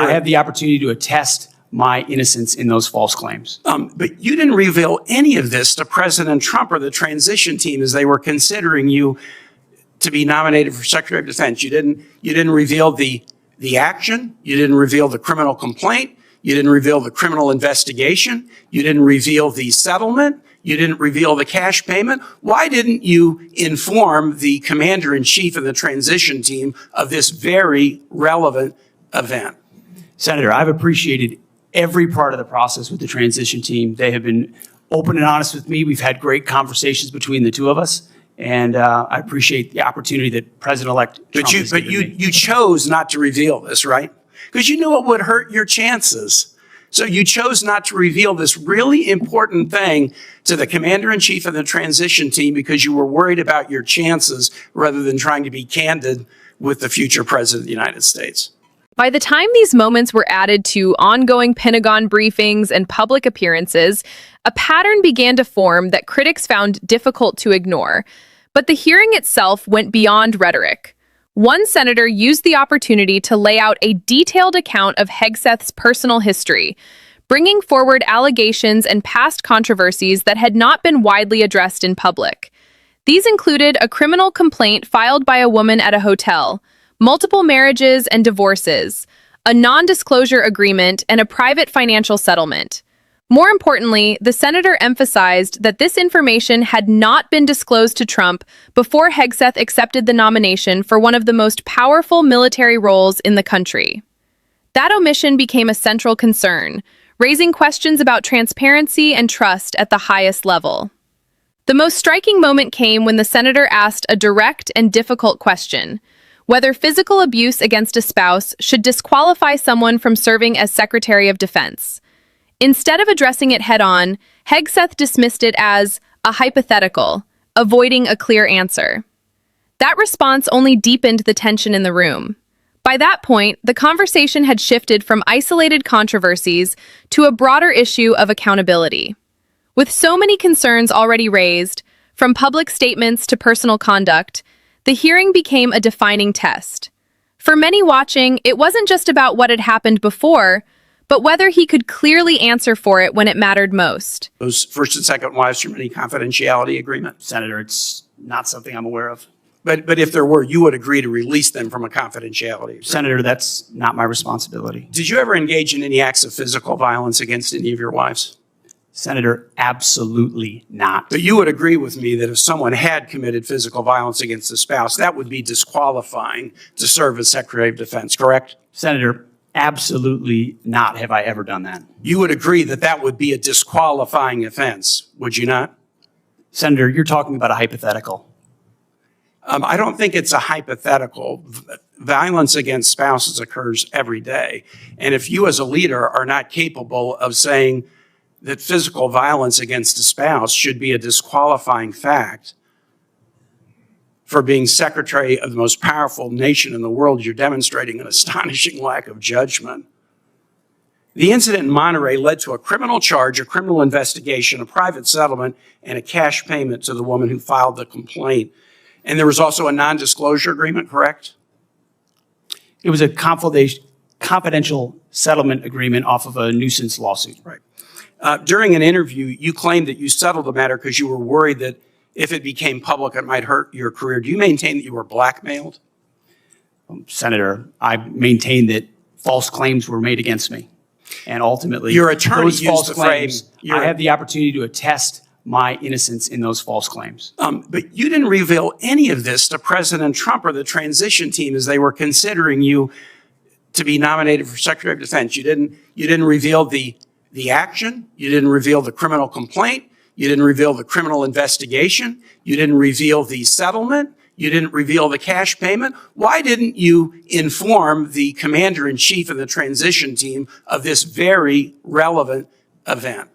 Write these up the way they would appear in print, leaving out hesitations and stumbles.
I have the opportunity to attest my innocence in those false claims. But you didn't reveal any of this to President Trump or the transition team as they were considering you to be nominated for Secretary of Defense. You didn't reveal the action. You didn't reveal the criminal complaint. You didn't reveal the criminal investigation. You didn't reveal the settlement. You didn't reveal the cash payment. Why didn't you inform the commander-in-chief and the transition team of this very relevant event? Senator, I've appreciated every part of the process with the transition team. They have been open and honest with me. We've had great conversations between the two of us, and I appreciate the opportunity that President-elect Trump has given me. You chose not to reveal this, right? Because you knew it would hurt your chances. So you chose not to reveal this really important thing to the commander-in-chief and the transition team because you were worried about your chances rather than trying to be candid with the future president of the United States. By the time these moments were added to ongoing Pentagon briefings and public appearances, a pattern began to form that critics found difficult to ignore. But the hearing itself went beyond rhetoric. One senator used the opportunity to lay out a detailed account of Hegseth's personal history, bringing forward allegations and past controversies that had not been widely addressed in public. These included a criminal complaint filed by a woman at a hotel, multiple marriages and divorces, a non-disclosure agreement, and a private financial settlement. More importantly, the senator emphasized that this information had not been disclosed to Trump before Hegseth accepted the nomination for one of the most powerful military roles in the country. That omission became a central concern, raising questions about transparency and trust at the highest level. The most striking moment came when the senator asked a direct and difficult question: whether physical abuse against a spouse should disqualify someone from serving as Secretary of Defense. Instead of addressing it head-on, Hegseth dismissed it as a hypothetical, avoiding a clear answer. That response only deepened the tension in the room. By that point, the conversation had shifted from isolated controversies to a broader issue of accountability. With so many concerns already raised, from public statements to personal conduct, the hearing became a defining test. For many watching, it wasn't just about what had happened before, but whether he could clearly answer for it when it mattered most. Those first and second wives from any confidentiality agreement? Senator, it's not something I'm aware of. But if there were, you would agree to release them from a confidentiality agreement? Senator, that's not my responsibility. Did you ever engage in any acts of physical violence against any of your wives? Senator, absolutely not. But you would agree with me that if someone had committed physical violence against a spouse, that would be disqualifying to serve as Secretary of Defense, correct? Senator, absolutely not have I ever done that. You would agree that that would be a disqualifying offense, would you not? Senator, you're talking about a hypothetical. I don't think it's a hypothetical. Violence against spouses occurs every day. And if you as a leader are not capable of saying that physical violence against a spouse should be a disqualifying fact for being secretary of the most powerful nation in the world, you're demonstrating an astonishing lack of judgment. The incident in Monterey led to a criminal charge, a criminal investigation, a private settlement, and a cash payment to the woman who filed the complaint. And there was also a non-disclosure agreement, correct? It was a confidential settlement agreement off of a nuisance lawsuit. Right. During an interview, you claimed that you settled the matter because you were worried that if it became public, it might hurt your career. Do you maintain that you were blackmailed? Senator, I maintain that false claims were made against me. And ultimately, your attorney those used false the claims, phrase, I have the opportunity to attest my innocence in those false claims. But you didn't reveal any of this to President Trump or the transition team as they were considering you to be nominated for Secretary of Defense. You didn't reveal the action. You didn't reveal the criminal complaint. You didn't reveal the criminal investigation. You didn't reveal the settlement. You didn't reveal the cash payment. Why didn't you inform the commander-in-chief and the transition team of this very relevant event?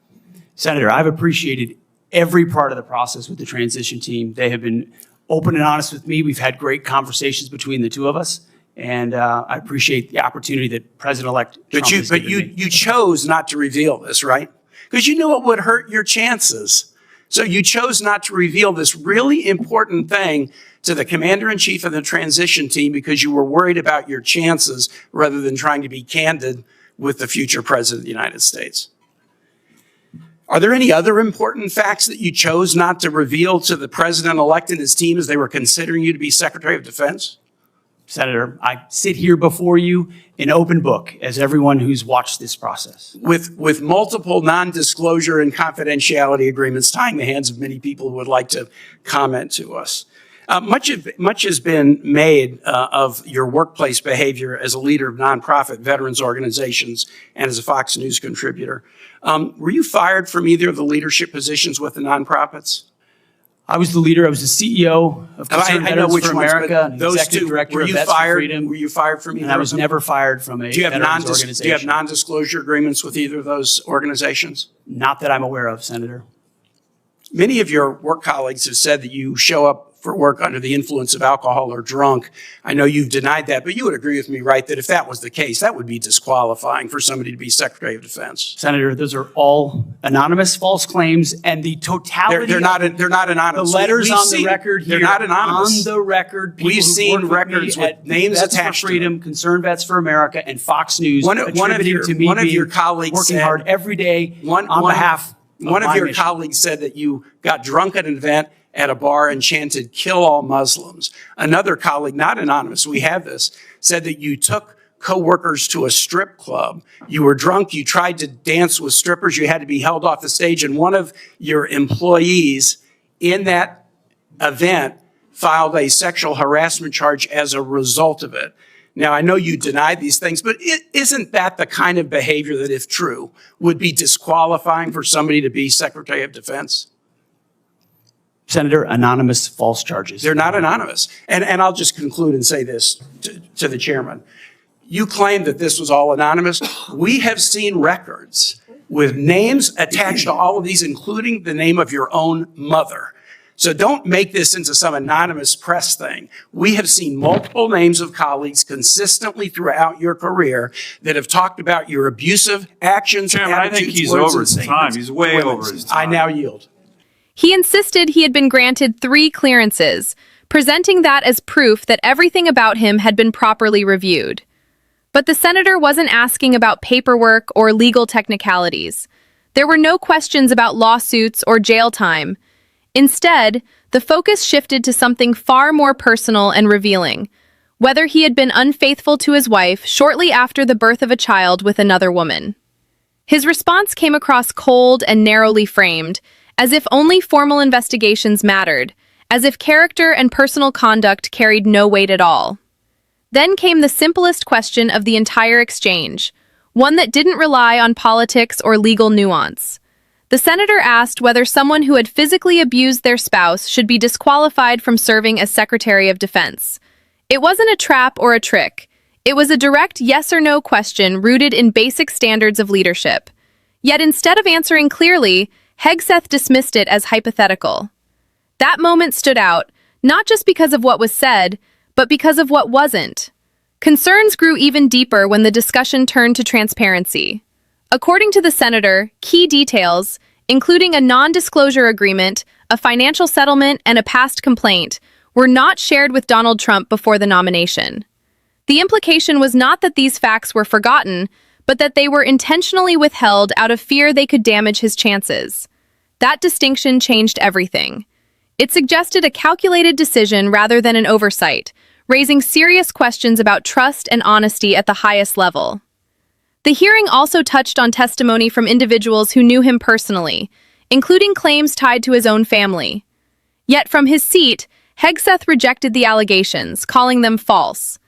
Senator, I've appreciated every part of the process with the transition team. They have been open and honest with me. We've had great conversations between the two of us. And I appreciate the opportunity that President-elect Trump has given me. You chose not to reveal this, right? Because you knew it would hurt your chances. So you chose not to reveal this really important thing to the commander-in-chief of the transition team because you were worried about your chances rather than trying to be candid with the future president of the United States. Are there any other important facts that you chose not to reveal to the president-elect and his team as they were considering you to be Secretary of Defense? Senator, I sit here before you in open book, as everyone who's watched this process. With multiple non-disclosure and confidentiality agreements tying the hands of many people who would like to comment to us. Much has been made of your workplace behavior as a leader of nonprofit veterans organizations and as a Fox News contributor. Were you fired from either of the leadership positions with the nonprofits? I was the leader. I was the CEO of Concerned Veterans for America, and those executive two, director were of you Vets for fired? Freedom. Were you fired from either And I of was them? never fired from a veterans organization. Do you have non-disclosure agreements with either of those organizations? Not that I'm aware of, Senator. Many of your work colleagues have said that you show up for work under the influence of alcohol or drunk. I know you've denied that, but you would agree with me, right, that if that was the case, that would be disqualifying for somebody to be Secretary of Defense. Senator, those are all anonymous false claims, and the totality They're not anonymous. the letters We've on seen, the record here. They're not anonymous. On the record, people We've who seen work with records me with at names Vets attached for to Freedom, them. Concerned Vets for America, and Fox News One of your being colleagues working said- hard every day on behalf of One of my your mission. colleagues said that you got drunk at an event at a bar and chanted, "Kill all Muslims." Another colleague, not anonymous, we have this, said that you took coworkers to a strip club. You were drunk, you tried to dance with strippers, you had to be held off the stage, and one of your employees in that event filed a sexual harassment charge as a result of it. Now, I know you deny these things, but isn't that the kind of behavior that, if true, would be disqualifying for somebody to be Secretary of Defense? Senator, anonymous false charges. They're not anonymous. And I'll just conclude and say this to the chairman. You claim that this was all anonymous. We have seen records with names attached to all of these, including the name of your own mother. So don't make this into some anonymous press thing. We have seen multiple names of colleagues consistently throughout your career that have talked about your abusive actions, Chairman, I think attitudes, he's words, over and his time. statements He's way to women. over his time. I now yield. He insisted he had been granted 3 clearances, presenting that as proof that everything about him had been properly reviewed. But the senator wasn't asking about paperwork or legal technicalities. There were no questions about lawsuits or jail time. Instead, the focus shifted to something far more personal and revealing: whether he had been unfaithful to his wife shortly after the birth of a child with another woman. His response came across cold and narrowly framed, as if only formal investigations mattered, as if character and personal conduct carried no weight at all. Then came the simplest question of the entire exchange, one that didn't rely on politics or legal nuance. The senator asked whether someone who had physically abused their spouse should be disqualified from serving as Secretary of Defense. It wasn't a trap or a trick. It was a direct yes or no question rooted in basic standards of leadership. Yet instead of answering clearly, Hegseth dismissed it as hypothetical. That moment stood out, not just because of what was said, but because of what wasn't. Concerns grew even deeper when the discussion turned to transparency. According to the senator, key details, including a non-disclosure agreement, a financial settlement, and a past complaint, were not shared with Donald Trump before the nomination. The implication was not that these facts were forgotten, but that they were intentionally withheld out of fear they could damage his chances. That distinction changed everything. It suggested a calculated decision rather than an oversight, raising serious questions about trust and honesty at the highest level. The hearing also touched on testimony from individuals who knew him personally, including claims tied to his own family. Yet from his seat, Hegseth rejected the allegations, calling them false.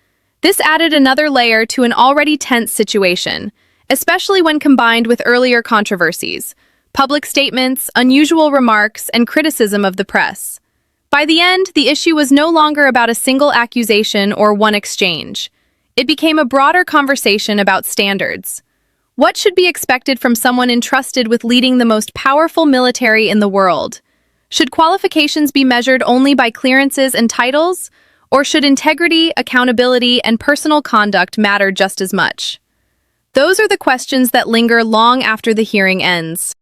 This added another layer to an already tense situation, especially when combined with earlier controversies, public statements, unusual remarks, and criticism of the press. By the end, the issue was no longer about a single accusation or one exchange. It became a broader conversation about standards. What should be expected from someone entrusted with leading the most powerful military in the world? Should qualifications be measured only by clearances and titles? Or should integrity, accountability, and personal conduct matter just as much? Those are the questions that linger long after the hearing ends.